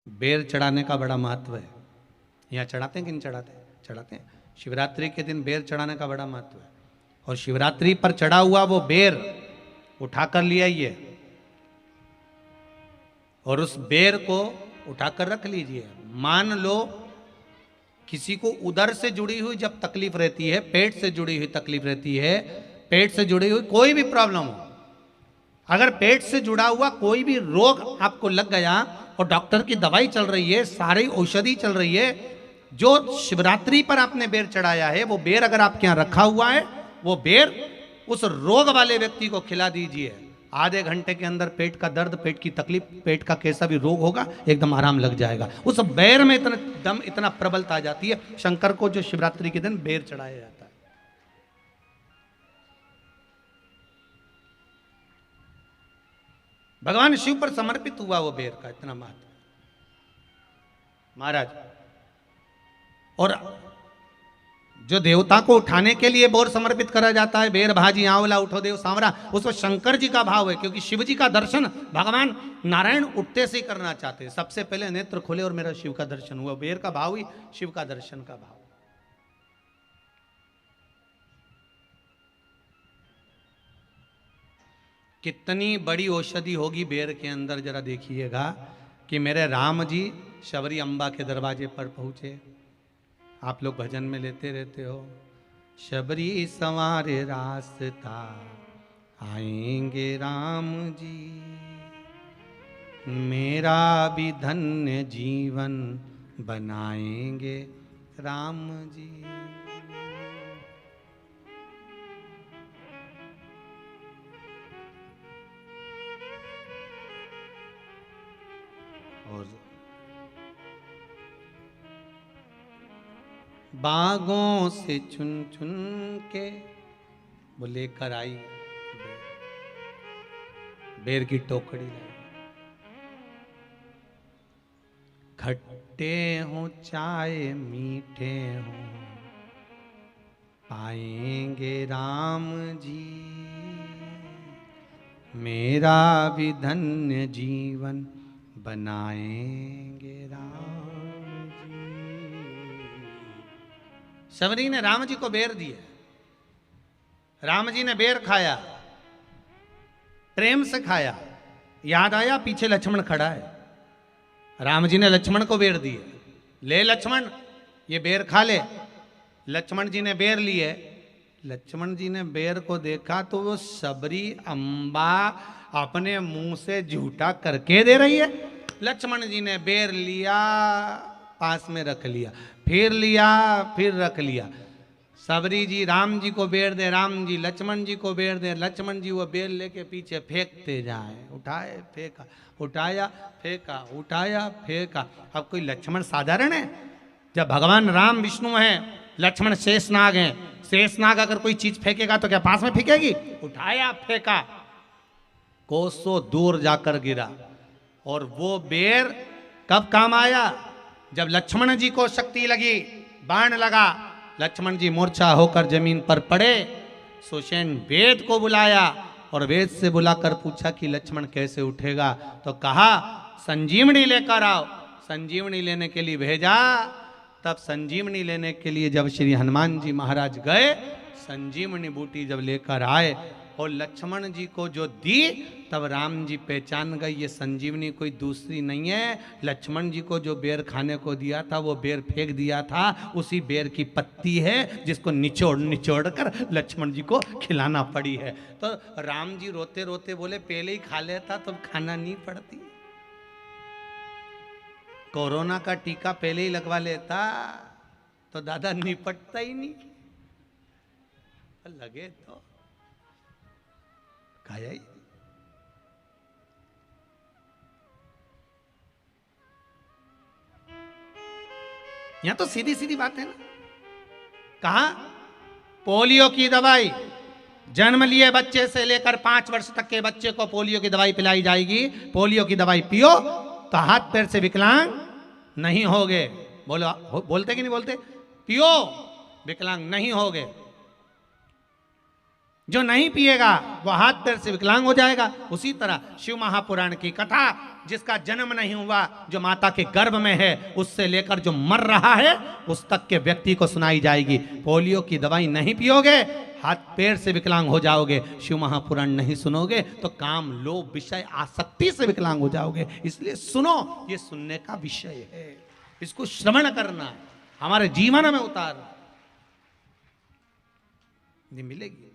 बेर चढ़ाने का बड़ा महत्व है। यहाँ चढ़ाते हैं कि नहीं चढ़ाते? चढ़ाते हैं। शिवरात्रि के दिन बेर चढ़ाने का बड़ा महत्व है। और शिवरात्रि पर चढ़ा हुआ वो बेर उठाकर ले आइए और उस बेर को उठाकर रख लीजिए। मान लो किसी को उदर से जुड़ी हुई जब तकलीफ रहती है, पेट से जुड़ी हुई तकलीफ रहती है, पेट से जुड़ी हुई कोई भी प्रॉब्लम हो, अगर पेट से जुड़ा हुआ कोई भी रोग आपको लग गया और डॉक्टर की दवाई चल रही है, सारी औषधि चल रही है, जो शिवरात्रि पर आपने बेर चढ़ाया है वो बेर अगर आपके यहां रखा हुआ है, वो बेर उस रोग वाले व्यक्ति को खिला दीजिए। आधे घंटे के अंदर पेट का दर्द, पेट की तकलीफ, पेट का कैसा भी रोग होगा एकदम आराम लग जाएगा। उस बेर में इतना दम, इतना प्रबलता आ जाती है। शंकर को जो शिवरात्रि के दिन बेर चढ़ाया जाता है। भगवान शिव पर समर्पित हुआ वो बेर का इतना महत्व महाराज। और जो देवता को उठाने के लिए बोर समर्पित करा जाता है, बेर भाजी आंवला उठो देव सांवरा, उसमें शंकर जी का भाव है, क्योंकि शिव जी का दर्शन भगवान नारायण उठते से ही करना चाहते हैं। सबसे पहले नेत्र खोले और मेरा शिव का दर्शन हुआ। बेर का भाव ही शिव का दर्शन का भाव। कितनी बड़ी औषधि होगी बेर के अंदर, जरा देखिएगा कि मेरे राम जी शबरी अम्बा के दरवाजे पर पहुंचे। आप लोग भजन में लेते रहते हो, शबरी संवारे रास्ता आएंगे राम जी, मेरा भी धन्य जीवन बनाएंगे राम जी। और बागों से चुन चुन के वो लेकर आई बेर की टोकरी लाई। खट्टे हो चाहे मीठे हो पाएंगे राम जी, मेरा भी धन्य जीवन बनाएंगे राम जी। शबरी ने राम जी को बेर दिया। राम जी ने बेर खाया, प्रेम से खाया। याद आया पीछे लक्ष्मण खड़ा है। राम जी ने लक्ष्मण को बेर दिए, ले लक्ष्मण ये बेर खा ले। लक्ष्मण जी ने बेर लिए। लक्ष्मण जी ने बेर को देखा तो वो शबरी अम्बा अपने मुंह से झूठा करके दे रही है। लक्ष्मण जी ने बेर लिया, पास में रख लिया, फिर लिया, फिर रख लिया। शबरी जी राम जी को बेर दे, राम जी लक्ष्मण जी को बेर दे, लक्ष्मण जी वो बेर लेके पीछे फेंकते जाए। उठाए फेंका, उठाया फेंका, उठाया फेंका। अब कोई लक्ष्मण साधारण है? जब भगवान राम विष्णु हैं, लक्ष्मण शेषनाग हैं। शेषनाग अगर कोई चीज फेंकेगा तो क्या पास में फेंकेगी? उठाया फेंका, कोसों दूर जाकर गिरा। और वो बेर कब काम आया? जब लक्ष्मण जी को शक्ति लगी, बाण लगा, लक्ष्मण जी मूर्छा होकर जमीन पर पड़े। सुषेण वेद को बुलाया और वेद से बुलाकर पूछा कि लक्ष्मण कैसे उठेगा? तो कहा संजीवनी लेकर आओ। संजीवनी लेने के लिए भेजा। तब संजीवनी लेने के लिए जब श्री हनुमान जी महाराज गए, संजीवनी बूटी जब लेकर आए और लक्ष्मण जी को जो दी, तब राम जी पहचान गए ये संजीवनी कोई दूसरी नहीं है। लक्ष्मण जी को जो बेर खाने को दिया था वो बेर फेंक दिया था, उसी बेर की पत्ती है जिसको निचोड़ निचोड़ कर लक्ष्मण जी को खिलाना पड़ी है। तो राम जी रोते रोते बोले पहले ही खा लेता तो खाना नहीं पड़ती। कोरोना का टीका पहले ही लगवा लेता तो दादा निपटता ही नहीं। लगे तो खाया ही। यहां तो सीधी सीधी बात है ना। कहा पोलियो की दवाई जन्म लिए बच्चे से लेकर 5 वर्ष तक के बच्चे को पोलियो की दवाई पिलाई जाएगी। पोलियो की दवाई पियो तो हाथ पैर से विकलांग नहीं होगे। बोलो, बोलते कि नहीं बोलते? पियो विकलांग नहीं होगे। जो नहीं पिएगा वो हाथ पैर से विकलांग हो जाएगा। उसी तरह शिव महापुराण की कथा, जिसका जन्म नहीं हुआ, जो माता के गर्भ में है, उससे लेकर जो मर रहा है उस तक के व्यक्ति को सुनाई जाएगी। पोलियो की दवाई नहीं पियोगे, हाथ पैर से विकलांग हो जाओगे। शिव महापुराण नहीं सुनोगे तो काम, लोभ, विषय, आसक्ति से विकलांग हो जाओगे। इसलिए सुनो, ये सुनने का विषय है, इसको श्रवण करना, हमारे जीवन में उतारना, ये मिलेगी।